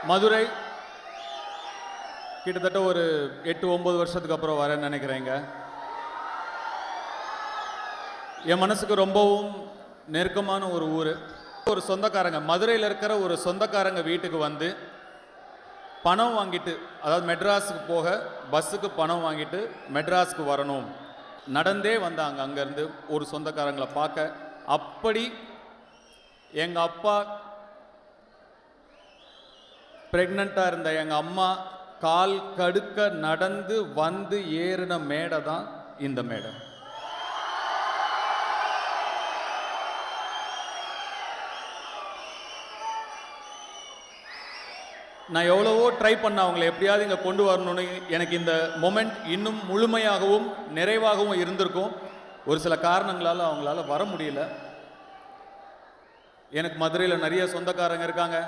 மதுரை கிட்டத்தட்ட ஒரு 8-9 வருஷத்துக்கு அப்புறம் வரேன்னு நினைக்கிறேங்க. என் மனசுக்கு ரொம்பவும் நெருக்கமான ஒரு ஊர். ஒரு சொந்தக்காரங்க, மதுரையில் இருக்கிற ஒரு சொந்தக்காரங்க வீட்டுக்கு வந்து பணம் வாங்கிட்டு, அதாவது மெட்ராஸுக்கு போக பஸ்ஸுக்கு பணம் வாங்கிட்டு மெட்ராஸுக்கு வரணும். நடந்தே வந்தாங்க அங்கேருந்து ஒரு சொந்தக்காரங்களை பார்க்க. அப்படி எங்கள் அப்பா ப்ரெக்னெண்ட்டாக இருந்த எங்கள் அம்மா கால் கடுக்க நடந்து வந்து ஏறின மேடை தான் இந்த மேடை. நான் எவ்வளவோ ட்ரை பண்ண அவங்களை எப்படியாவது இங்கே கொண்டு வரணும்னு. எனக்கு இந்த மொமெண்ட் இன்னும் முழுமையாகவும் நிறைவாகவும் இருந்திருக்கும். ஒரு சில காரணங்களால் அவங்களால வர முடியல. எனக்கு மதுரையில் நிறைய சொந்தக்காரங்க இருக்காங்க.